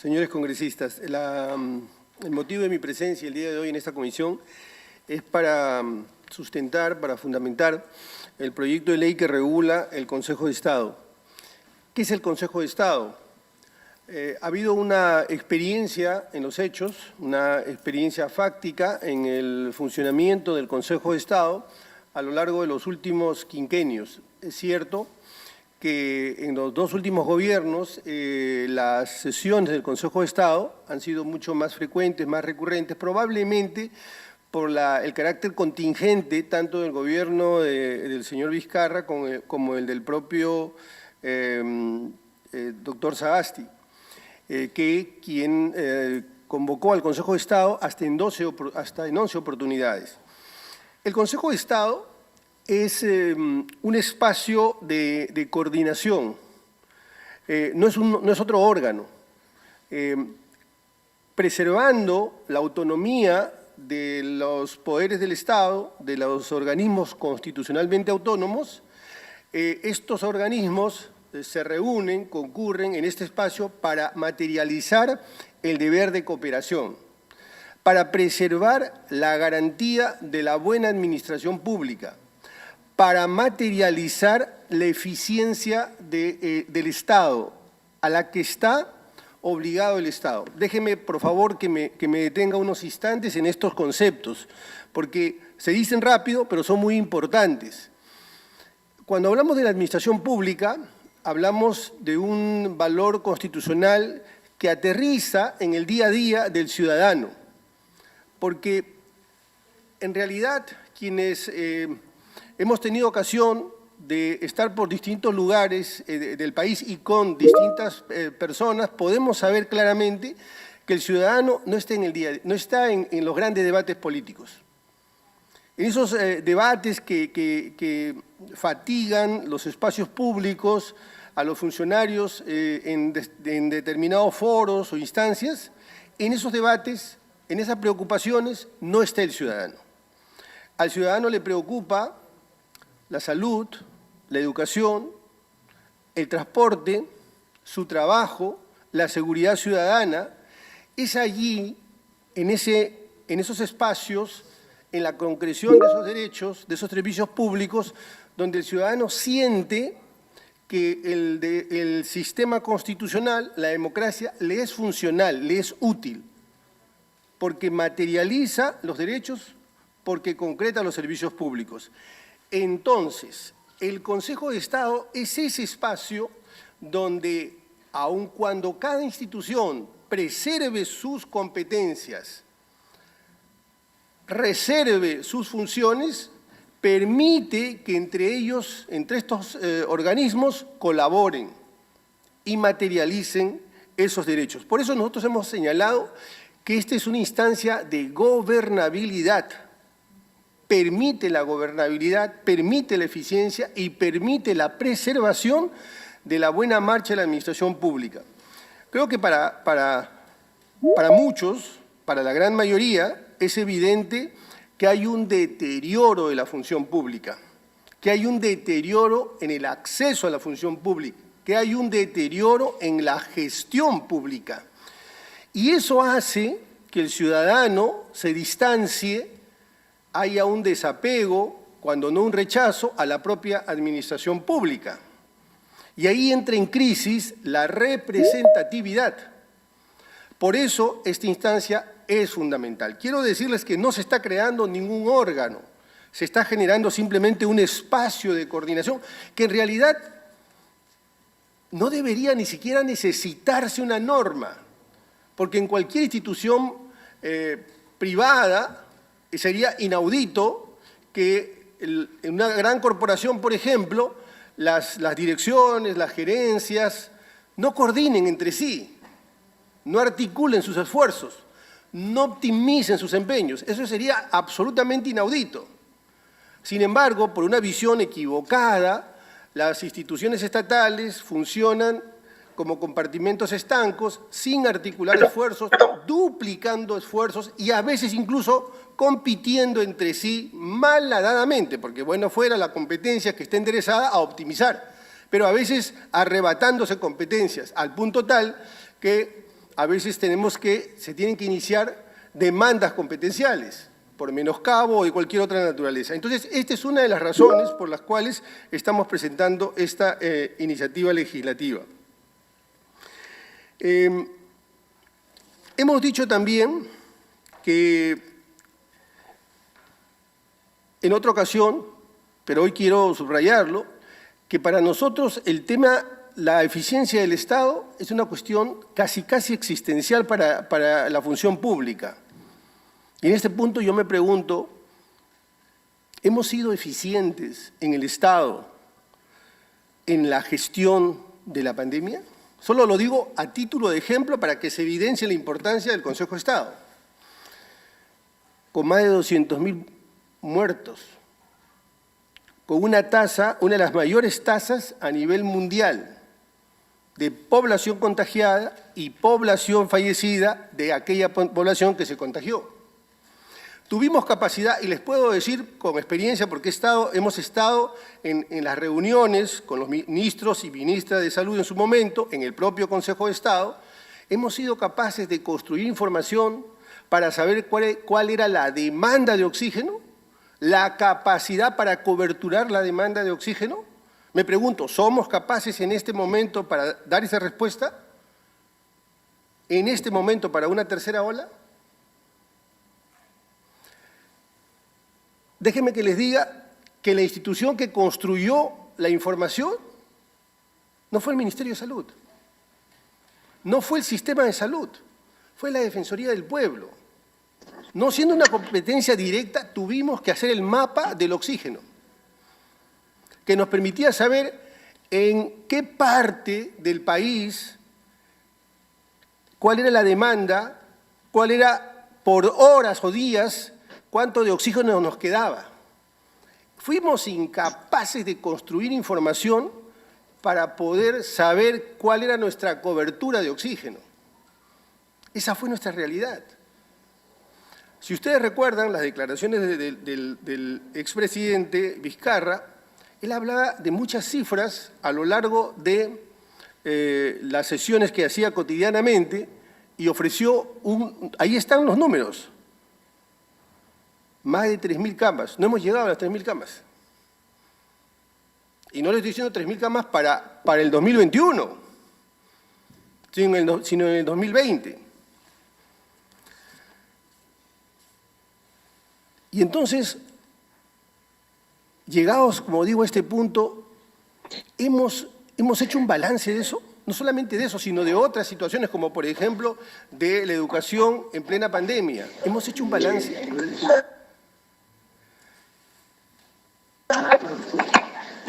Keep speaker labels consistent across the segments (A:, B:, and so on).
A: Señores congresistas, el motivo de mi presencia el día de hoy en esta comisión es para sustentar, para fundamentar el proyecto de ley que regula el Consejo de Estado. ¿Qué es el Consejo de Estado? Ha habido una experiencia en los hechos, una experiencia fáctica en el funcionamiento del Consejo de Estado a lo largo de los últimos quinquenios. Es cierto que en los dos últimos gobiernos las sesiones del Consejo de Estado han sido mucho más frecuentes, más recurrentes, probablemente por el carácter contingente tanto del gobierno del señor Vizcarra como el del propio doctor Sagasti, quien convocó al Consejo de Estado hasta en 11 oportunidades. El Consejo de Estado es un espacio de coordinación, no es otro órgano. Preservando la autonomía de los poderes del Estado, de los organismos constitucionalmente autónomos, estos organismos se reúnen, concurren en este espacio para materializar el deber de cooperación, para preservar la garantía de la buena administración pública, para materializar la eficiencia del Estado, a la que está obligado el Estado. Déjeme, por favor, que me detenga unos instantes en estos conceptos, porque se dicen rápido, pero son muy importantes. Cuando hablamos de la administración pública, hablamos de un valor constitucional que aterriza en el día a día del ciudadano, porque en realidad quienes hemos tenido ocasión de estar por distintos lugares del país y con distintas personas, podemos saber claramente que el ciudadano no está en los grandes debates políticos. En esos debates que fatigan los espacios públicos a los funcionarios en determinados foros o instancias, en esos debates, en esas preocupaciones, no está el ciudadano. Al ciudadano le preocupa la salud, la educación, el transporte, su trabajo, la seguridad ciudadana. Es allí, en esos espacios, en la concreción de esos derechos, de esos servicios públicos, donde el ciudadano siente que el sistema constitucional, la democracia, le es funcional, le es útil, porque materializa los derechos, porque concreta los servicios públicos. Entonces, el Consejo de Estado es ese espacio donde, aun cuando cada institución preserve sus competencias, reserve sus funciones, permite que entre estos organismos colaboren y materialicen esos derechos. Por eso nosotros hemos señalado que esta es una instancia de gobernabilidad. Permite la gobernabilidad, permite la eficiencia y permite la preservación de la buena marcha de la administración pública. Creo que para muchos, para la gran mayoría, es evidente que hay un deterioro de la función pública, que hay un deterioro en el acceso a la función pública, que hay un deterioro en la gestión pública. Y eso hace que el ciudadano se distancie, haya un desapego, cuando no un rechazo, a la propia administración pública. Y ahí entra en crisis la representatividad. Por eso esta instancia es fundamental. Quiero decirles que no se está creando ningún órgano, se está generando simplemente un espacio de coordinación que en realidad no debería ni siquiera necesitarse una norma, porque en cualquier institución privada sería inaudito que en una gran corporación, por ejemplo, las direcciones, las gerencias, no coordinen entre sí, no articulen sus esfuerzos, no optimicen sus empeños. Eso sería absolutamente inaudito. Sin embargo, por una visión equivocada, las instituciones estatales funcionan como compartimentos estancos, sin articular esfuerzos, duplicando esfuerzos y a veces incluso compitiendo entre sí malhadadamente, porque bueno fuera la competencia que esté enderezada a optimizar, pero a veces arrebatándose competencias, al punto tal que a veces se tienen que iniciar demandas competenciales por menoscabo o de cualquier otra naturaleza. Entonces, esta es una de las razones por las cuales estamos presentando esta iniciativa legislativa. Hemos dicho también que en otra ocasión, pero hoy quiero subrayarlo, que para nosotros el tema, la eficiencia del Estado, es una cuestión casi existencial para la función pública. Y en este punto yo me pregunto, ¿hemos sido eficientes en el Estado en la gestión de la pandemia? Solo lo digo a título de ejemplo para que se evidencie la importancia del Consejo de Estado. Con más de 200.000 muertos, con una de las mayores tasas a nivel mundial de población contagiada y población fallecida de aquella población que se contagió. Tuvimos capacidad, y les puedo decir con experiencia, porque hemos estado en las reuniones con los ministros y ministras de Salud en su momento, en el propio Consejo de Estado, hemos sido capaces de construir información para saber cuál era la demanda de oxígeno, la capacidad para coberturar la demanda de oxígeno. Me pregunto, ¿somos capaces en este momento para dar esa respuesta? ¿En este momento para una tercera ola? Déjenme que les diga que la institución que construyó la información no fue el Ministerio de Salud, no fue el sistema de salud, fue la Defensoría del Pueblo. No siendo una competencia directa, tuvimos que hacer el mapa del oxígeno, que nos permitía saber en qué parte del país, cuál era la demanda, cuál era por horas o días, cuánto de oxígeno nos quedaba. Fuimos incapaces de construir información para poder saber cuál era nuestra cobertura de oxígeno. Esa fue nuestra realidad. Si ustedes recuerdan las declaraciones del expresidente Vizcarra, él hablaba de muchas cifras a lo largo de las sesiones que hacía cotidianamente y ofreció ahí están los números, más de 3.000 camas. No hemos llegado a las 3.000 camas. Y no le estoy diciendo 3.000 camas para el 2021, sino en el 2020. Y entonces, llegados, como digo, a este punto, hemos hecho un balance de eso, no solamente de eso, sino de otras situaciones, como por ejemplo, de la educación en plena pandemia. Hemos hecho un balance.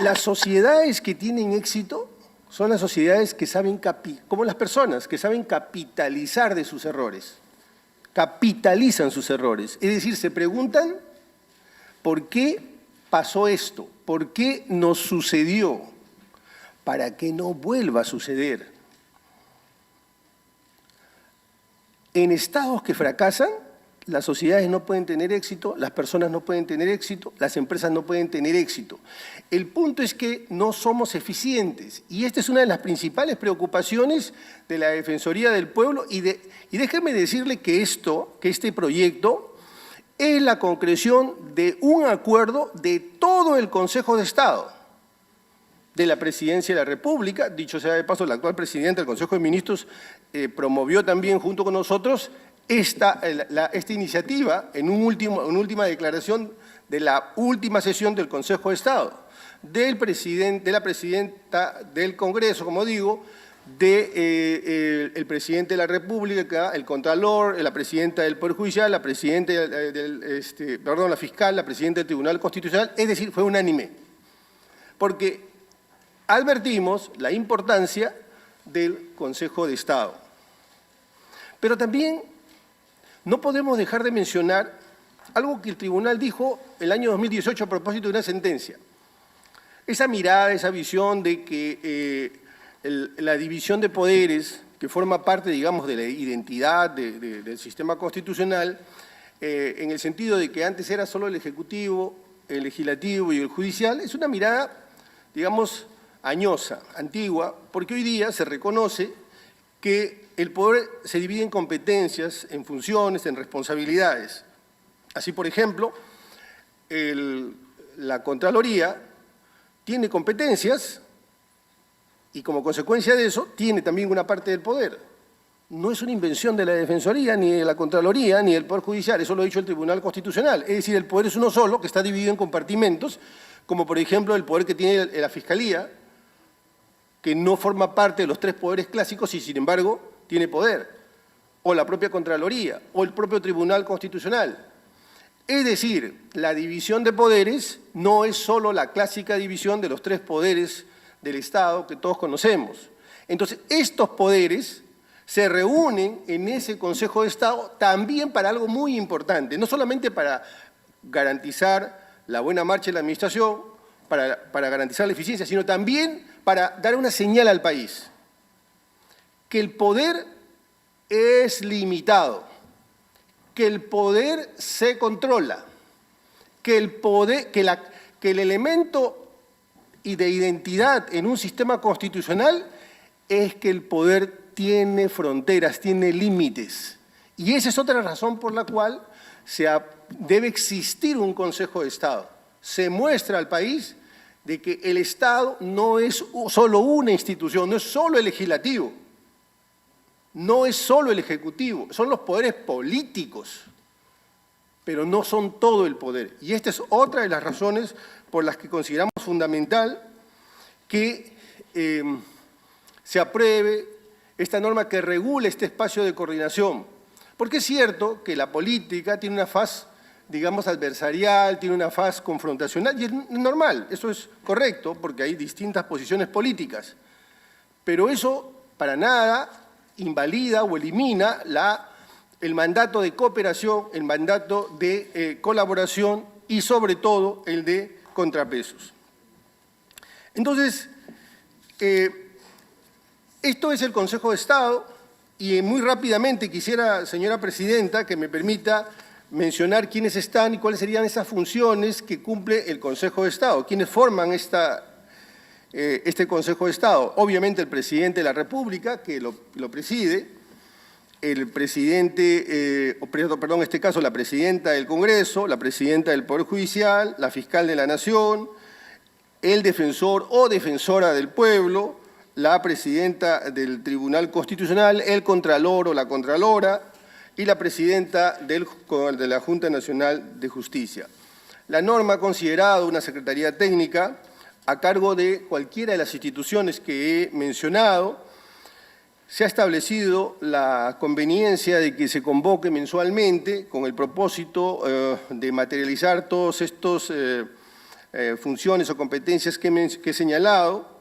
A: Las sociedades que tienen éxito son las sociedades que saben, como las personas, que saben capitalizar de sus errores. Capitalizan sus errores. Es decir, se preguntan ¿por qué pasó esto? ¿Por qué nos sucedió? Para que no vuelva a suceder. En estados que fracasan, las sociedades no pueden tener éxito, las personas no pueden tener éxito, las empresas no pueden tener éxito. El punto es que no somos eficientes y esta es una de las principales preocupaciones de la Defensoría del Pueblo y déjenme decirle que este proyecto es la concreción de un acuerdo de todo el Consejo de Estado, de la Presidencia de la República. Dicho sea de paso, la actual presidenta del Consejo de Ministros promovió también junto con nosotros esta iniciativa en una última declaración de la última sesión del Consejo de Estado, de la presidenta del Congreso, como digo, el presidente de la República, el Contralor, la presidenta del Poder Judicial, la presidenta la fiscal, la presidenta del Tribunal Constitucional, es decir, fue unánime, porque advertimos la importancia del Consejo de Estado. Pero también no podemos dejar de mencionar algo que el tribunal dijo el año 2018 a propósito de una sentencia. Esa mirada, esa visión de que la división de poderes, que forma parte, digamos, de la identidad del sistema constitucional, en el sentido de que antes era solo el Ejecutivo, el Legislativo y el Judicial, es una mirada, digamos, añosa, antigua, porque hoy día se reconoce que el poder se divide en competencias, en funciones, en responsabilidades. Así, por ejemplo, la Contraloría tiene competencias y como consecuencia de eso tiene también una parte del poder. No es una invención de la Defensoría, ni de la Contraloría, ni del Poder Judicial, eso lo ha dicho el Tribunal Constitucional. Es decir, el poder es uno solo, que está dividido en compartimentos, como por ejemplo el poder que tiene la Fiscalía, que no forma parte de los tres poderes clásicos y sin embargo tiene poder, o la propia Contraloría, o el propio Tribunal Constitucional. Es decir, la división de poderes no es solo la clásica división de los tres poderes del Estado que todos conocemos. Entonces, estos poderes se reúnen en ese Consejo de Estado también para algo muy importante, no solamente para garantizar la buena marcha de la administración, para garantizar la eficiencia, sino también para dar una señal al país, que el poder es limitado, que el poder se controla, que el elemento de identidad en un sistema constitucional es que el poder tiene fronteras, tiene límites. Y esa es otra razón por la cual debe existir un Consejo de Estado. Se muestra al país de que el Estado no es solo una institución, no es solo el legislativo, no es solo el ejecutivo, son los poderes políticos, pero no son todo el poder. Y esta es otra de las razones por las que consideramos fundamental que se apruebe esta norma que regule este espacio de coordinación. Porque es cierto que la política tiene una faz, digamos, adversarial, tiene una faz confrontacional, y es normal, eso es correcto, porque hay distintas posiciones políticas. Pero eso, para nada, invalida o elimina el mandato de cooperación, el mandato de colaboración y, sobre todo, el de contrapesos. Entonces, esto es el Consejo de Estado y muy rápidamente quisiera, señora Presidenta, que me permita mencionar quiénes están y cuáles serían esas funciones que cumple el Consejo de Estado, quiénes forman este Consejo de Estado. Obviamente el Presidente de la República, que lo preside, el Presidente, en este caso la Presidenta del Congreso, la Presidenta del Poder Judicial, la Fiscal de la Nación, el Defensor o Defensora del Pueblo, la Presidenta del Tribunal Constitucional, el Contralor o la Contralora y la Presidenta de la Junta Nacional de Justicia. La norma ha considerado una Secretaría Técnica a cargo de cualquiera de las instituciones que he mencionado. Se ha establecido la conveniencia de que se convoque mensualmente con el propósito de materializar todas estas funciones o competencias que he señalado.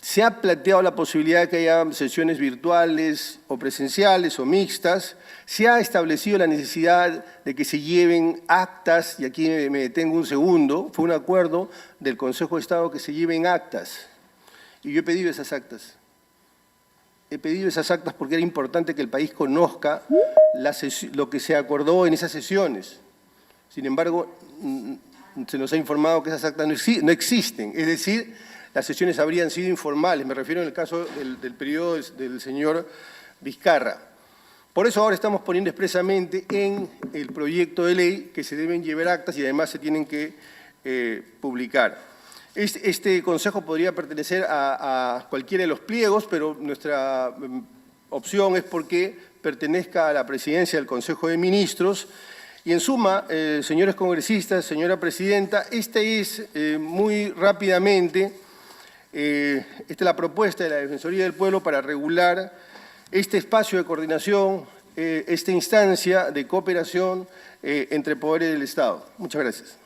A: Se ha planteado la posibilidad de que haya sesiones virtuales o presenciales o mixtas. Se ha establecido la necesidad de que se lleven actas, y aquí me detengo un segundo, fue un acuerdo del Consejo de Estado que se lleven actas. Y yo he pedido esas actas. He pedido esas actas porque era importante que el país conozca lo que se acordó en esas sesiones. Sin embargo, se nos ha informado que esas actas no existen. Es decir, las sesiones habrían sido informales, me refiero en el caso del periodo del señor Vizcarra. Por eso ahora estamos poniendo expresamente en el proyecto de ley que se deben llevar actas y además se tienen que publicar. Este consejo podría pertenecer a cualquiera de los pliegos, pero nuestra opción es porque pertenezca a la presidencia del Consejo de Ministros. Y en suma, señores congresistas, señora Presidenta, esta es muy rápidamente esta es la propuesta de la Defensoría del Pueblo para regular este espacio de coordinación, esta instancia de cooperación entre poderes del Estado. Muchas gracias.